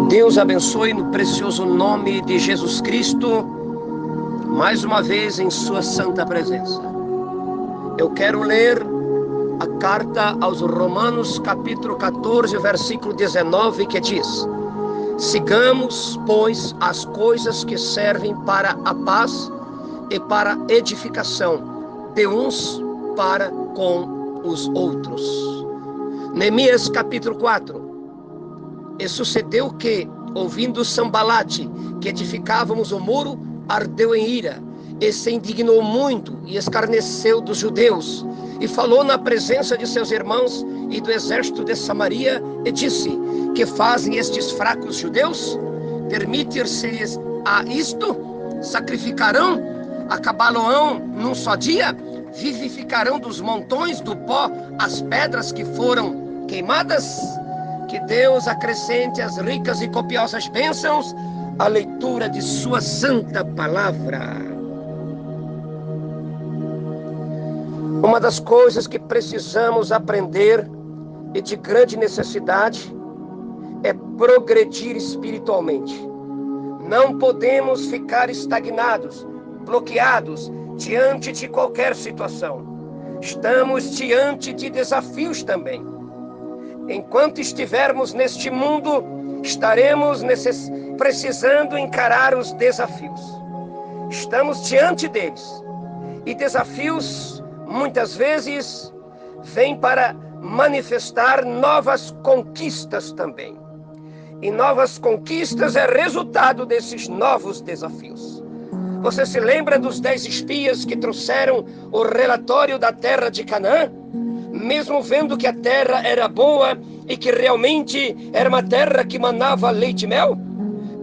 Deus abençoe no precioso nome de Jesus Cristo, mais uma vez em sua santa presença. Eu quero ler a carta aos Romanos, capítulo 14, versículo 19, que diz: sigamos, pois, as coisas que servem para a paz e para a edificação de uns para com os outros. Neemias, capítulo 4. E sucedeu que, ouvindo Sambalate, que edificávamos o muro, ardeu em ira, e se indignou muito, e escarneceu dos judeus, e falou na presença de seus irmãos e do exército de Samaria, e disse: que fazem estes fracos judeus? Permitir-se-lhes a isto? Sacrificarão? Acabá-lo-ão num só dia? Vivificarão dos montões do pó as pedras que foram queimadas? Que Deus acrescente as ricas e copiosas bênçãos à leitura de sua santa palavra. Uma das coisas que precisamos aprender e de grande necessidade é progredir espiritualmente. Não podemos ficar estagnados, bloqueados diante de qualquer situação. Estamos diante de desafios também. Enquanto estivermos neste mundo, estaremos precisando encarar os desafios. Estamos diante deles. E desafios, muitas vezes, vêm para manifestar novas conquistas também. E novas conquistas é resultado desses novos desafios. Você se lembra dos 10 espias que trouxeram o relatório da terra de Canaã? Mesmo vendo que a terra era boa e que realmente era uma terra que manava leite e mel,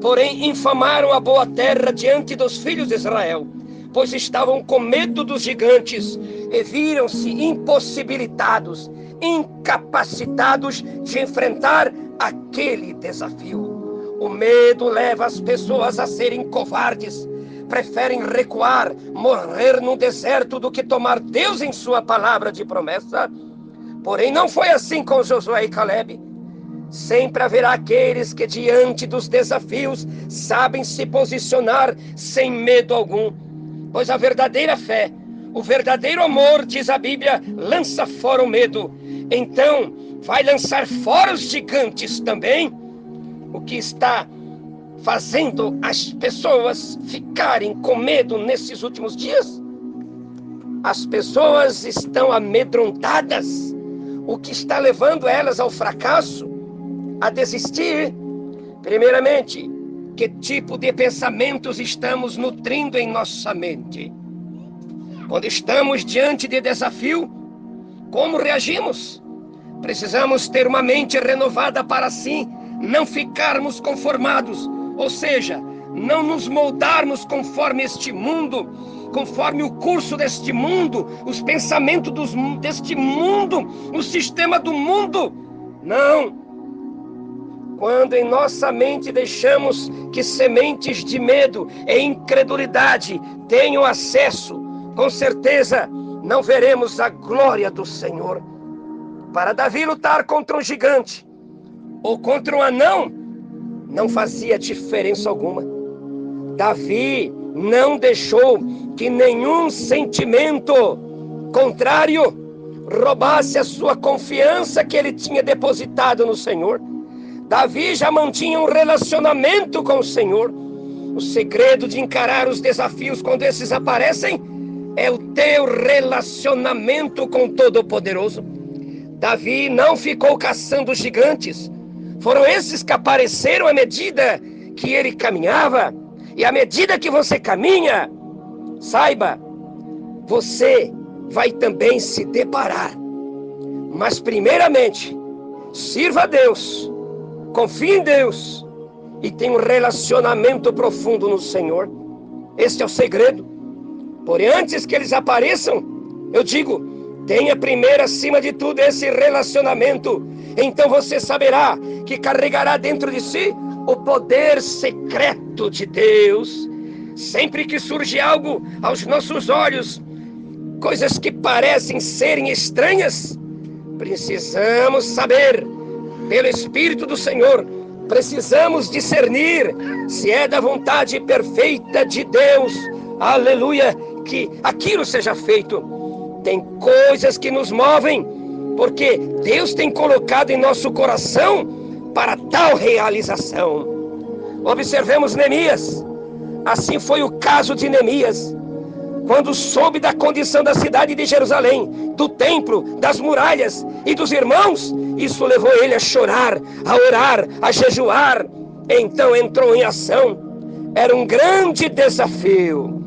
porém infamaram a boa terra diante dos filhos de Israel, pois estavam com medo dos gigantes e viram-se impossibilitados, incapacitados de enfrentar aquele desafio. O medo leva as pessoas a serem covardes, preferem recuar, morrer no deserto do que tomar Deus em sua palavra de promessa. Porém, não foi assim com Josué e Caleb. Sempre haverá aqueles que diante dos desafios sabem se posicionar sem medo algum. Pois a verdadeira fé, o verdadeiro amor, diz a Bíblia, lança fora o medo. Então, vai lançar fora os gigantes também. O que está fazendo as pessoas ficarem com medo nesses últimos dias? As pessoas estão amedrontadas. O que está levando elas ao fracasso, a desistir? Primeiramente, que tipo de pensamentos estamos nutrindo em nossa mente? Quando estamos diante de desafio, como reagimos? Precisamos ter uma mente renovada para assim não ficarmos conformados, ou seja, não nos moldarmos conforme este mundo, conforme o curso deste mundo, os pensamentos deste mundo, o sistema do mundo. Não. Quando em nossa mente deixamos que sementes de medo e incredulidade tenham acesso, com certeza não veremos a glória do Senhor. Para Davi lutar contra um gigante ou contra um anão, não fazia diferença alguma. Davi não deixou que nenhum sentimento contrário roubasse a sua confiança que ele tinha depositado no Senhor. Davi já mantinha um relacionamento com o Senhor. O segredo de encarar os desafios quando esses aparecem é o teu relacionamento com o Todo-Poderoso. Davi não ficou caçando gigantes. Foram esses que apareceram à medida que ele caminhava. E à medida que você caminha, saiba, você vai também se deparar. Mas primeiramente, sirva a Deus, confie em Deus e tenha um relacionamento profundo no Senhor. Este é o segredo. Porém, antes que eles apareçam, eu digo, tenha primeiro, acima de tudo, esse relacionamento. Então você saberá que carregará dentro de si o poder secreto de Deus. Sempre que surge algo aos nossos olhos, coisas que parecem serem estranhas, precisamos saber, pelo Espírito do Senhor, precisamos discernir se é da vontade perfeita de Deus, aleluia, que aquilo seja feito. Tem coisas que nos movem, porque Deus tem colocado em nosso coração para tal realização. Observemos Neemias. Assim foi o caso de Neemias. Quando soube da condição da cidade de Jerusalém, do templo, das muralhas e dos irmãos, isso levou ele a chorar, a orar, a jejuar. Então entrou em ação. Era um grande desafio.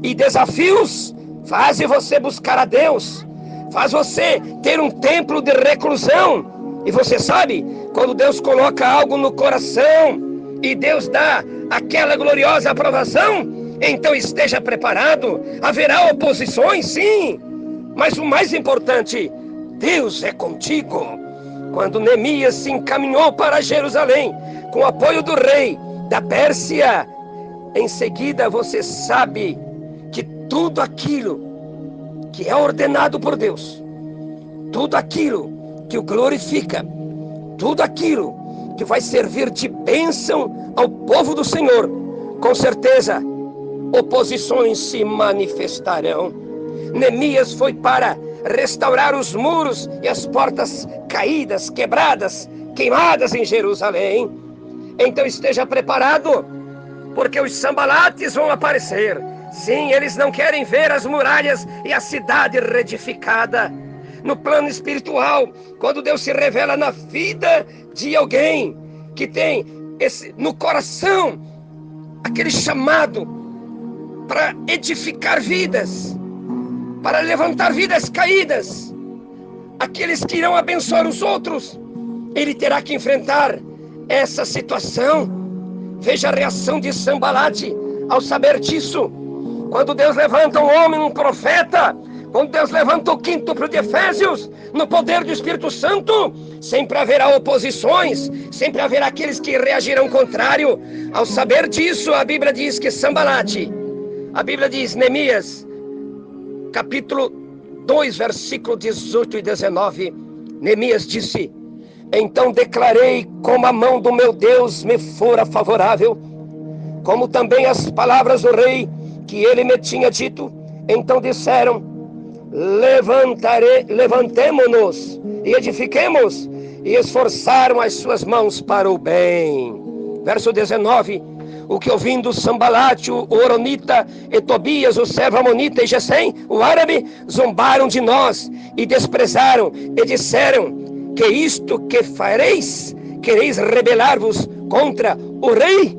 E desafios fazem você buscar a Deus, faz você ter um templo de reclusão. E você sabe, quando Deus coloca algo no coração e Deus dá aquela gloriosa aprovação, então esteja preparado. Haverá oposições, sim, mas o mais importante, Deus é contigo. Quando Neemias se encaminhou para Jerusalém, com o apoio do rei da Pérsia, em seguida você sabe que tudo aquilo que é ordenado por Deus, tudo aquilo que o glorifica, tudo aquilo que vai servir de bênção ao povo do Senhor, com certeza oposições se manifestarão. Neemias foi para restaurar os muros e as portas caídas, quebradas, queimadas em Jerusalém. Então esteja preparado, porque os sambalates vão aparecer. Sim, eles não querem ver as muralhas e a cidade reedificada. No plano espiritual, quando Deus se revela na vida de alguém que tem no coração aquele chamado para edificar vidas, para levantar vidas caídas, aqueles que irão abençoar os outros, ele terá que enfrentar essa situação. Veja a reação de Sambalate ao saber disso. Quando Deus levanta um homem, um profeta, quando Deus levanta o quíntuplo de Efésios, no poder do Espírito Santo, sempre haverá oposições, sempre haverá aqueles que reagirão contrário. Ao saber disso, a Bíblia diz que Sambalate, a Bíblia diz, Neemias, capítulo 2, versículo 18 e 19, Neemias disse: então declarei como a mão do meu Deus me fora favorável, como também as palavras do rei que ele me tinha dito. Então disseram: levantemo-nos e edifiquemos, e esforçaram as suas mãos para o bem. Verso 19: o que ouvindo Sambalate, o Horonita, e Tobias, o servo amonita, e Gesem, o árabe, zombaram de nós e desprezaram, e disseram: que isto que fareis, quereis rebelar-vos contra o rei?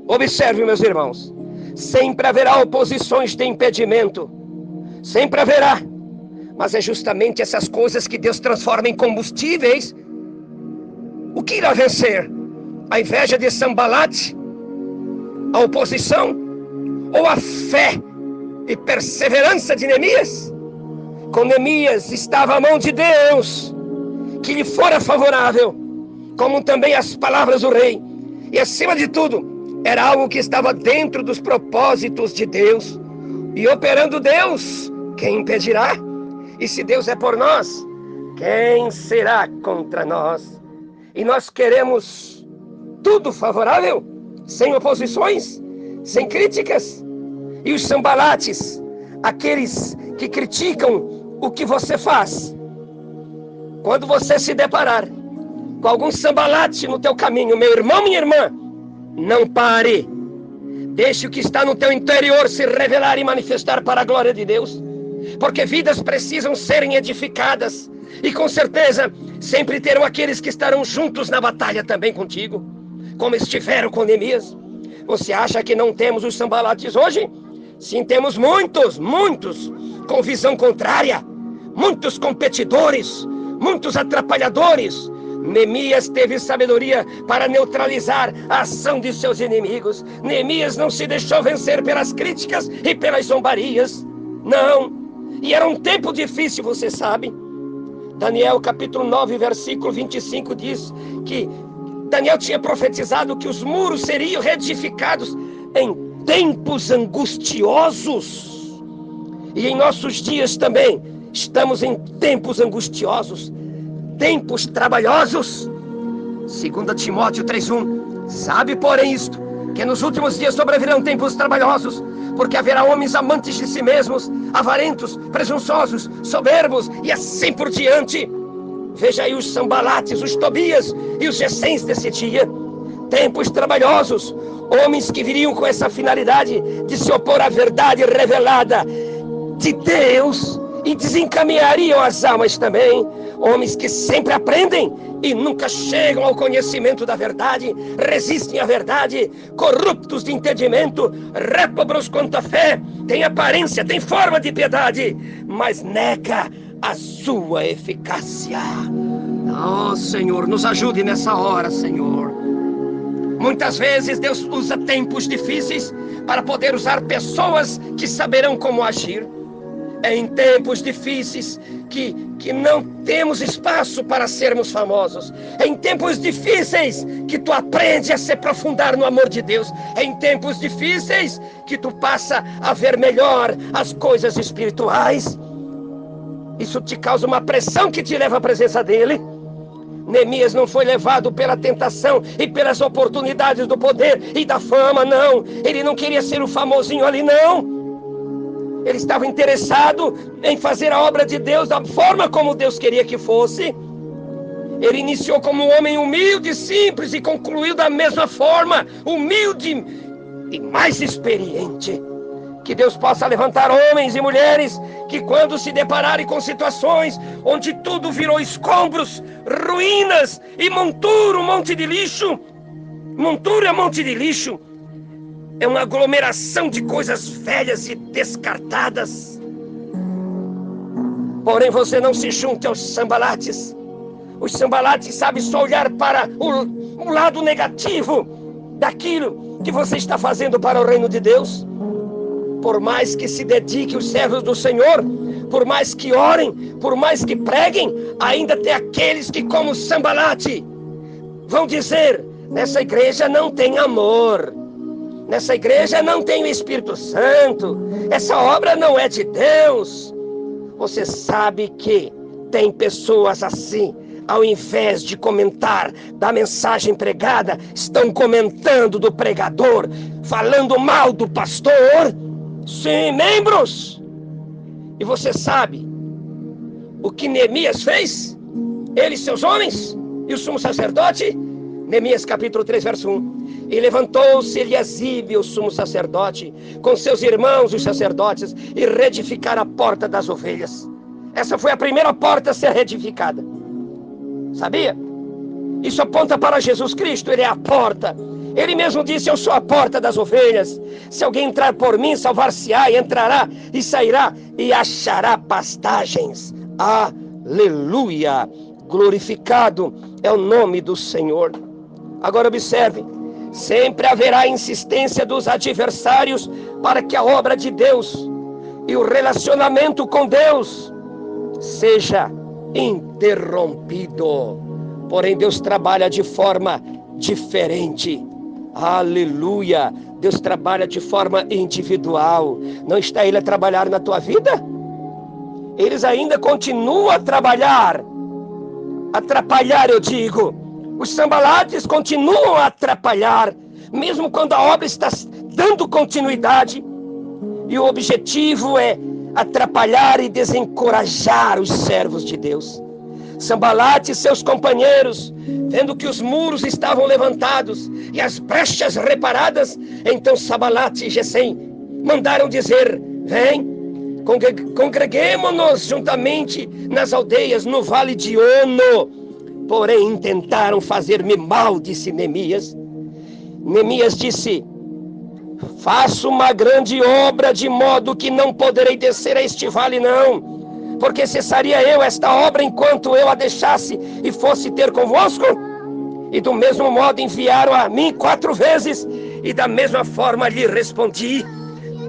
Observe, meus irmãos, sempre haverá oposições de impedimento, sempre haverá, mas é justamente essas coisas que Deus transforma em combustíveis. O que irá vencer? A inveja de Sambalate? A oposição? Ou a fé e perseverança de Neemias? Com Neemias estava a mão de Deus, que lhe fora favorável, como também as palavras do rei, e acima de tudo, era algo que estava dentro dos propósitos de Deus. E operando Deus, quem impedirá? E se Deus é por nós, quem será contra nós? E nós queremos tudo favorável, sem oposições, sem críticas. E os Sambalates, aqueles que criticam o que você faz, quando você se deparar com algum Sambalate no teu caminho, meu irmão, minha irmã, não pare. Deixe o que está no teu interior se revelar e manifestar para a glória de Deus. Porque vidas precisam serem edificadas. E com certeza, sempre terão aqueles que estarão juntos na batalha também contigo, como estiveram com Neemias. Você acha que não temos os Sambalates hoje? Sim, temos muitos com visão contrária, muitos competidores, muitos atrapalhadores. Neemias teve sabedoria para neutralizar a ação de seus inimigos. Neemias não se deixou vencer pelas críticas e pelas zombarias. Não. E era um tempo difícil, você sabe. Daniel capítulo 9, versículo 25 diz que Daniel tinha profetizado que os muros seriam reedificados em tempos angustiosos. E em nossos dias também estamos em tempos angustiosos, tempos trabalhosos. 2 Timóteo 3:1. Sabe, porém, isto, que nos últimos dias sobrevirão tempos trabalhosos, porque haverá homens amantes de si mesmos, avarentos, presunçosos, soberbos e assim por diante. Veja aí os Sambalates, os Tobias e os Gessens desse dia. Tempos trabalhosos, homens que viriam com essa finalidade de se opor à verdade revelada de Deus e desencaminhariam as almas também. Homens que sempre aprendem e nunca chegam ao conhecimento da verdade, resistem à verdade, corruptos de entendimento, réprobos quanto à fé, têm aparência, têm forma de piedade, mas nega a sua eficácia. Oh, Senhor, nos ajude nessa hora, Senhor. Muitas vezes Deus usa tempos difíceis para poder usar pessoas que saberão como agir. É em tempos difíceis que não temos espaço para sermos famosos. É em tempos difíceis que tu aprende a se aprofundar no amor de Deus. É em tempos difíceis que tu passa a ver melhor as coisas espirituais. Isso te causa uma pressão que te leva à presença dele. Neemias não foi levado pela tentação e pelas oportunidades do poder e da fama, não. Ele não queria ser o famosinho ali, não. Ele estava interessado em fazer a obra de Deus da forma como Deus queria que fosse. Ele iniciou como um homem humilde, simples, e concluiu da mesma forma, humilde e mais experiente. Que Deus possa levantar homens e mulheres que, quando se depararem com situações onde tudo virou escombros, ruínas e monturo, monte de lixo. Monturo é monte de lixo. É uma aglomeração de coisas velhas e descartadas. Porém, você não se junte aos Sambalates. Os Sambalates sabem só olhar para o lado negativo daquilo que você está fazendo para o reino de Deus. Por mais que se dediquem os servos do Senhor, por mais que orem, por mais que preguem, ainda tem aqueles que, como Sambalate, vão dizer: nessa igreja não tem amor, nessa igreja não tem o Espírito Santo, essa obra não é de Deus. Você sabe que tem pessoas assim, ao invés de comentar da mensagem pregada, estão comentando do pregador, falando mal do pastor. Sim, membros. E você sabe o que Neemias fez? Ele e seus homens e o sumo sacerdote? Neemias capítulo 3, verso 1. E levantou-se Eliasibe, o sumo sacerdote, com seus irmãos os sacerdotes, e reedificaram a porta das ovelhas. Essa foi a primeira porta a ser reedificada. Sabia? Isso aponta para Jesus Cristo, ele é a porta. Ele mesmo disse: eu sou a porta das ovelhas. Se alguém entrar por mim, salvar-se-á, e entrará e sairá e achará pastagens. Aleluia! Glorificado é o nome do Senhor. Agora observe, sempre haverá insistência dos adversários para que a obra de Deus e o relacionamento com Deus seja interrompido. Porém, Deus trabalha de forma diferente. Aleluia! Deus trabalha de forma individual. Não está Ele a trabalhar na tua vida? Eles ainda continuam a trabalhar. Atrapalhar, eu digo. Os Sambalates continuam a atrapalhar, mesmo quando a obra está dando continuidade. E o objetivo é atrapalhar e desencorajar os servos de Deus. Sambalate e seus companheiros, vendo que os muros estavam levantados e as brechas reparadas, então Sambalate e Gessem mandaram dizer: vem, congreguemo-nos juntamente nas aldeias, no vale de Ono. Porém intentaram fazer-me mal, disse Neemias. Neemias disse: faço uma grande obra, de modo que não poderei descer a este vale, não. Porque cessaria eu esta obra enquanto eu a deixasse e fosse ter convosco? E do mesmo modo enviaram a mim 4 vezes, e da mesma forma lhe respondi.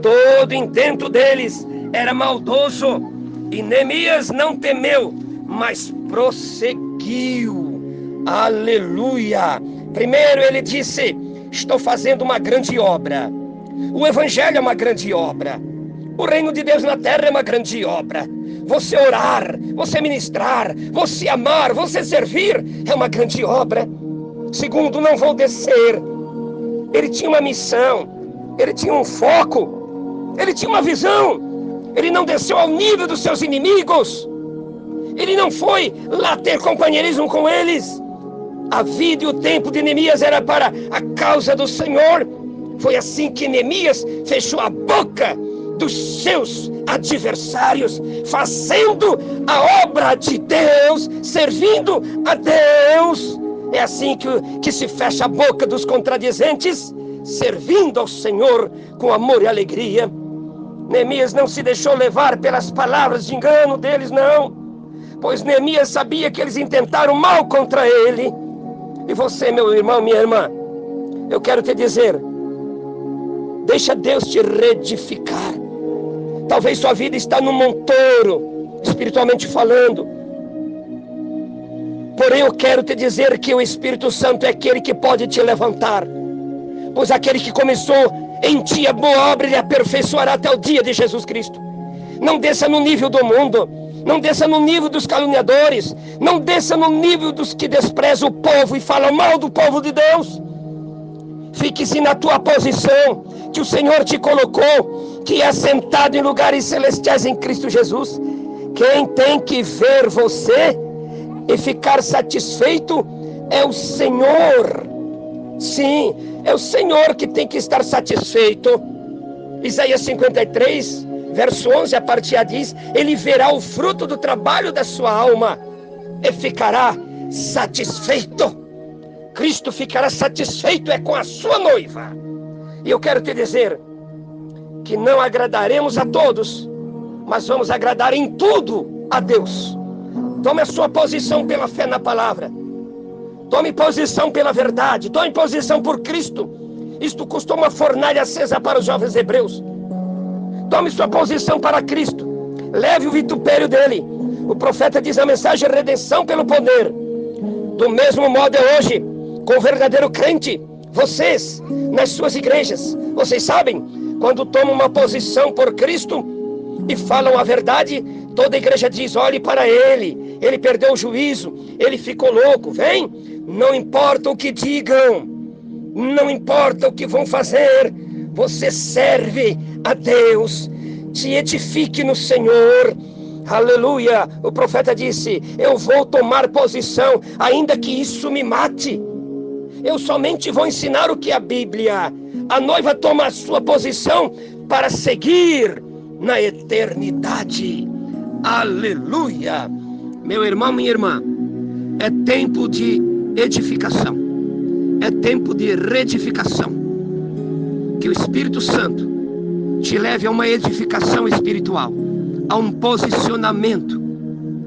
Todo intento deles era maldoso, e Neemias não temeu, mas prosseguiu. Aleluia! Primeiro ele disse: estou fazendo uma grande obra. O evangelho é uma grande obra. O reino de Deus na terra é uma grande obra. Você orar, você ministrar, você amar, você servir é uma grande obra. Segundo, não vou descer. Ele tinha uma missão, ele tinha um foco, ele tinha uma visão. Ele não desceu ao nível dos seus inimigos. Ele não foi lá ter companheirismo com eles. A vida e o tempo de Neemias era para a causa do Senhor. Foi assim que Neemias fechou a boca dos seus adversários, fazendo a obra de Deus, servindo a Deus. É assim que se fecha a boca dos contradizentes, servindo ao Senhor com amor e alegria. Neemias não se deixou levar pelas palavras de engano deles, não, pois Neemias sabia que eles intentaram mal contra ele. E você, meu irmão, minha irmã, eu quero te dizer, deixa Deus te reedificar. Talvez sua vida está no montouro, espiritualmente falando. Porém, eu quero te dizer que o Espírito Santo é aquele que pode te levantar. Pois aquele que começou em ti a boa obra, ele aperfeiçoará até o dia de Jesus Cristo. Não desça no nível do mundo. Não desça no nível dos caluniadores. Não desça no nível dos que desprezam o povo e falam mal do povo de Deus. Fique-se na tua posição que o Senhor te colocou, que é sentado em lugares celestiais em Cristo Jesus. Quem tem que ver você e ficar satisfeito é o Senhor. Sim, é o Senhor que tem que estar satisfeito. Isaías 53, verso 11, a partir A diz: ele verá o fruto do trabalho da sua alma e ficará satisfeito. Cristo ficará satisfeito com a sua noiva. E eu quero te dizer que não agradaremos a todos, mas vamos agradar em tudo a Deus. Tome a sua posição pela fé na palavra. Tome posição pela verdade. Tome posição por Cristo. Isto custou uma fornalha acesa para os jovens hebreus. Tome sua posição para Cristo. Leve o vitupério dele. O profeta diz a mensagem de redenção pelo poder. Do mesmo modo é hoje com o verdadeiro crente. Vocês, nas suas igrejas, vocês sabem, quando tomam uma posição por Cristo e falam a verdade, toda a igreja diz: olhe para ele, ele perdeu o juízo, ele ficou louco. Vem, não importa o que digam, não importa o que vão fazer, você serve a Deus, te edifique no Senhor. Aleluia. O profeta disse: eu vou tomar posição, ainda que isso me mate. Eu somente vou ensinar o que é a Bíblia. A noiva toma a sua posição para seguir na eternidade. Aleluia. Meu irmão, minha irmã, é tempo de edificação. É tempo de reedificação. Que o Espírito Santo te leve a uma edificação espiritual, a um posicionamento.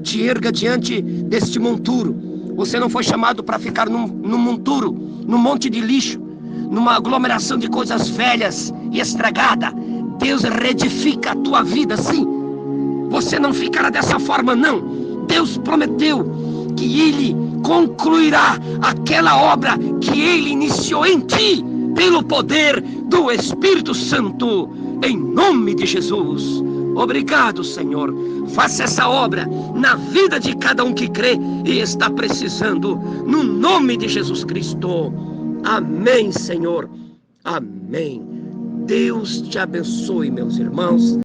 Te erga diante deste monturo. Você não foi chamado para ficar num monturo, num monte de lixo, numa aglomeração de coisas velhas e estragada. Deus reedifica a tua vida, sim. Você não ficará dessa forma, não. Deus prometeu que Ele concluirá aquela obra que Ele iniciou em ti, pelo poder do Espírito Santo, em nome de Jesus. Obrigado, Senhor. Faça essa obra na vida de cada um que crê e está precisando, no nome de Jesus Cristo. Amém, Senhor. Amém. Deus te abençoe, meus irmãos.